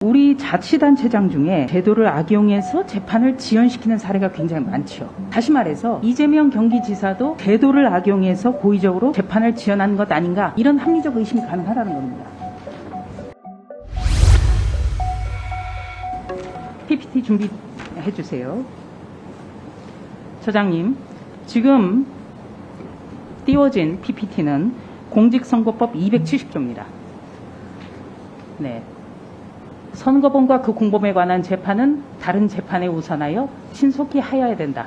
우리 자치단체장 중에 제도를 악용해서 재판을 지연시키는 사례가 굉장히 많죠. 다시 말해서 이재명 경기지사도 제도를 악용해서 고의적으로 재판을 지연한 것 아닌가, 이런 합리적 의심이 가능하다는 겁니다. PPT 준비해 주세요. 처장님, 지금 띄워진 PPT는 공직선거법 270조입니다. 네. 선거범과 그 공범에 관한 재판은 다른 재판에 우선하여 신속히 하여야 된다.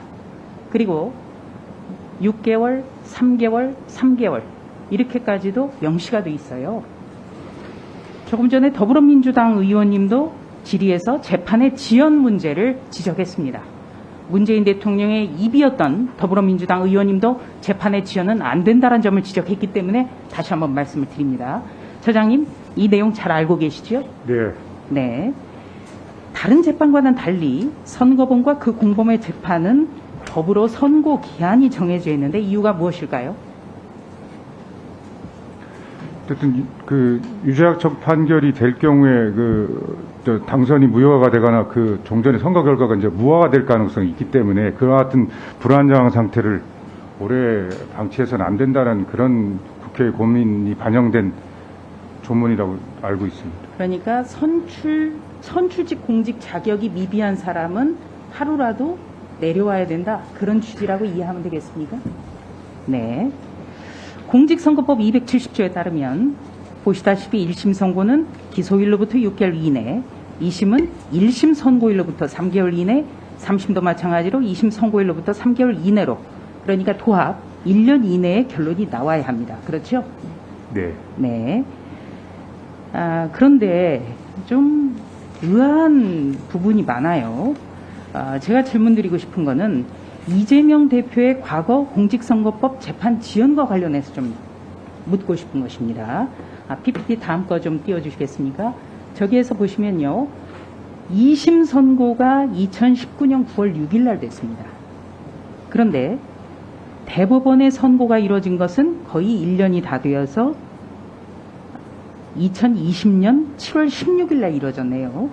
그리고 6개월, 3개월 이렇게까지도 명시가 돼 있어요. 조금 전에 더불어민주당 의원님도 질의에서 재판의 지연 문제를 지적했습니다. 문재인 대통령의 입이었던 더불어민주당 의원님도 재판의 지연은 안 된다는 점을 지적했기 때문에 다시 한번 말씀을 드립니다. 처장님, 이 내용 잘 알고 계시죠? 네. 네. 다른 재판과는 달리 선거범과 그 공범의 재판은 법으로 선고 기한이 정해져 있는데 이유가 무엇일까요? 어쨌든 그 유죄학적 판결이 될 경우에 당선이 무효가 되거나 그 종전의 선거 결과가 이제 무효가 될 가능성이 있기 때문에 그와 같은 불안정한 상태를 오래 방치해서는 안 된다는 그런 국회의 고민이 반영된 조문이라고 알고 있습니다. 그러니까 선출직 공직 자격이 미비한 사람은 하루라도 내려와야 된다, 그런 취지라고 이해하면 되겠습니까? 네. 공직선거법 270조에 따르면 보시다시피 1심 선고는 기소일로부터 6개월 이내, 2심은 1심 선고일로부터 3개월 이내, 3심도 마찬가지로 2심 선고일로부터 3개월 이내로, 그러니까 도합 1년 이내에 결론이 나와야 합니다. 그렇죠? 네. 네. 그런데 좀 의아한 부분이 많아요. 제가 질문드리고 싶은 거는 이재명 대표의 과거 공직선거법 재판 지연과 관련해서 좀 묻고 싶은 것입니다. PPT 다음 거 좀 띄워주시겠습니까? 저기에서 보시면요, 2심 선고가 2019년 9월 6일 날 됐습니다. 그런데 대법원의 선고가 이루어진 것은 거의 1년이 다 되어서 2020년 7월 16일 날 이루어졌네요.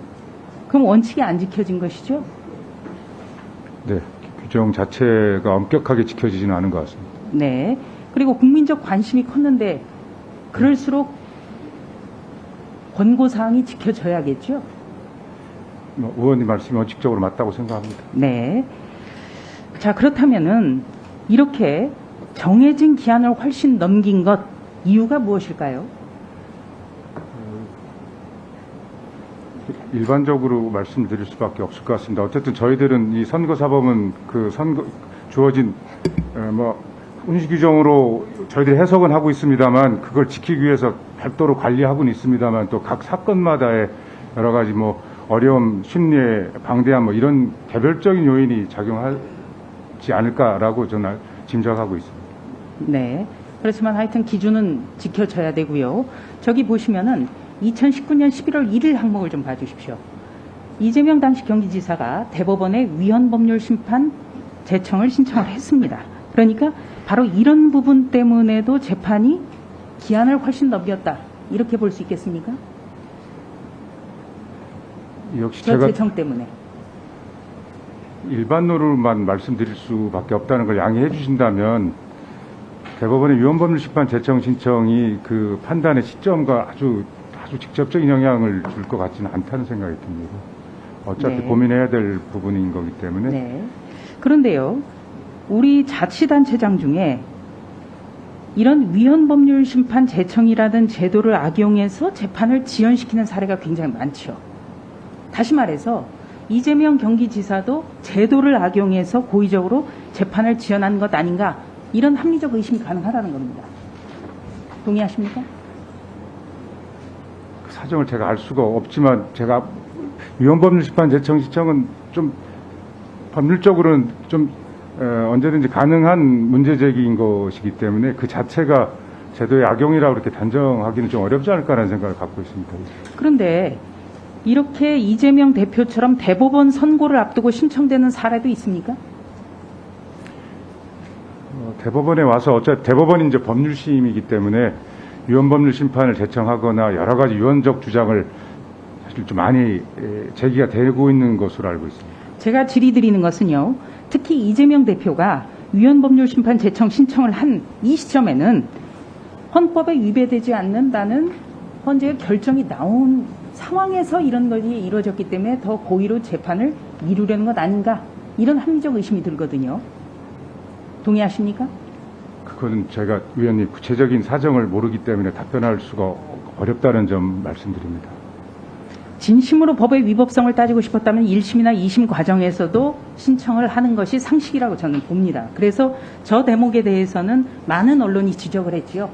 그럼 원칙이 안 지켜진 것이죠? 네. 규정 자체가 엄격하게 지켜지지는 않은 것 같습니다. 네. 그리고 국민적 관심이 컸는데 그럴수록 권고사항이 지켜져야겠죠? 의원님 말씀이 원칙적으로 맞다고 생각합니다. 네. 자, 그렇다면은 이렇게 정해진 기한을 훨씬 넘긴 것, 이유가 무엇일까요? 일반적으로 말씀드릴 수밖에 없을 것 같습니다. 어쨌든 저희들은 이 선거사법은 그 주어진 운시 규정으로 저희들이 해석은 하고 있습니다만, 그걸 지키기 위해서 별도로 관리하고는 있습니다만, 또 각 사건마다의 여러 가지 어려움, 심리의 방대한 이런 개별적인 요인이 작용하지 않을까라고 저는 짐작하고 있습니다. 네. 그렇지만 하여튼 기준은 지켜져야 되고요. 저기 보시면은 2019년 11월 1일 항목을 좀 봐주십시오. 이재명 당시 경기지사가 대법원에 위헌법률 심판 제청을 신청을 했습니다. 그러니까 바로 이런 부분 때문에도 재판이 기한을 훨씬 넘겼다, 이렇게 볼 수 있겠습니까? 역시 저 제가 제청 때문에. 일반론으로만 말씀드릴 수밖에 없다는 걸 양해해 주신다면, 대법원의 위헌법률 심판 제청 신청이 그 판단의 시점과 아주 직접적인 영향을 줄 것 같지는 않다는 생각이 듭니다. 어차피 네. 고민해야 될 부분인 거기 때문에. 네. 그런데요, 우리 자치단체장 중에 이런 위헌법률 심판 제청이라는 제도를 악용해서 재판을 지연시키는 사례가 굉장히 많죠. 다시 말해서 이재명 경기지사도 제도를 악용해서 고의적으로 재판을 지연한 것 아닌가, 이런 합리적 의심이 가능하다는 겁니다. 동의하십니까? 그 사정을 제가 알 수가 없지만, 제가 위헌법률 심판 제청 신청은 좀 법률적으로는 좀 언제든지 가능한 문제 제기인 것이기 때문에 그 자체가 제도의 악용이라고 이렇게 단정하기는 좀 어렵지 않을까라는 생각을 갖고 있습니다. 그런데 이렇게 이재명 대표처럼 대법원 선고를 앞두고 신청되는 사례도 있습니까? 대법원에 와서 어차피 대법원이 이제 법률심이기 때문에 위헌법률 심판을 제청하거나 여러 가지 유언적 주장을 사실 좀 많이 제기가 되고 있는 것으로 알고 있습니다. 제가 질의드리는 것은요. 특히 이재명 대표가 위헌법률심판 제청 신청을 한 이 시점에는 헌법에 위배되지 않는다는 헌재의 결정이 나온 상황에서 이런 것이 이루어졌기 때문에 더 고의로 재판을 미루려는 것 아닌가, 이런 합리적 의심이 들거든요. 동의하십니까? 그건 제가 위원님 구체적인 사정을 모르기 때문에 답변할 수가 어렵다는 점 말씀드립니다. 진심으로 법의 위법성을 따지고 싶었다면 1심이나 2심 과정에서도 신청을 하는 것이 상식이라고 저는 봅니다. 그래서 저 대목에 대해서는 많은 언론이 지적을 했지요.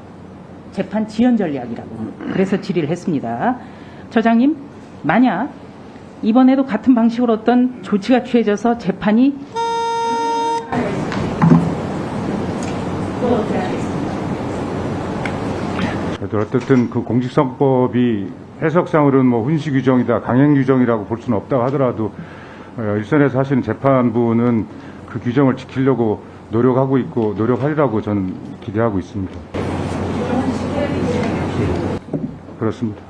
재판 지연 전략이라고. 그래서 질의를 했습니다. 처장님, 만약 이번에도 같은 방식으로 어떤 조치가 취해져서 재판이 또 어떻게 하겠습니까? 저희들 어쨌든 그 공직선거법이 해석상으로는 뭐 훈시 규정이다, 강행 규정이라고 볼 수는 없다고 하더라도 일선에서 하시는 재판부는 그 규정을 지키려고 노력하고 있고 노력하리라고 저는 기대하고 있습니다. 그렇습니다.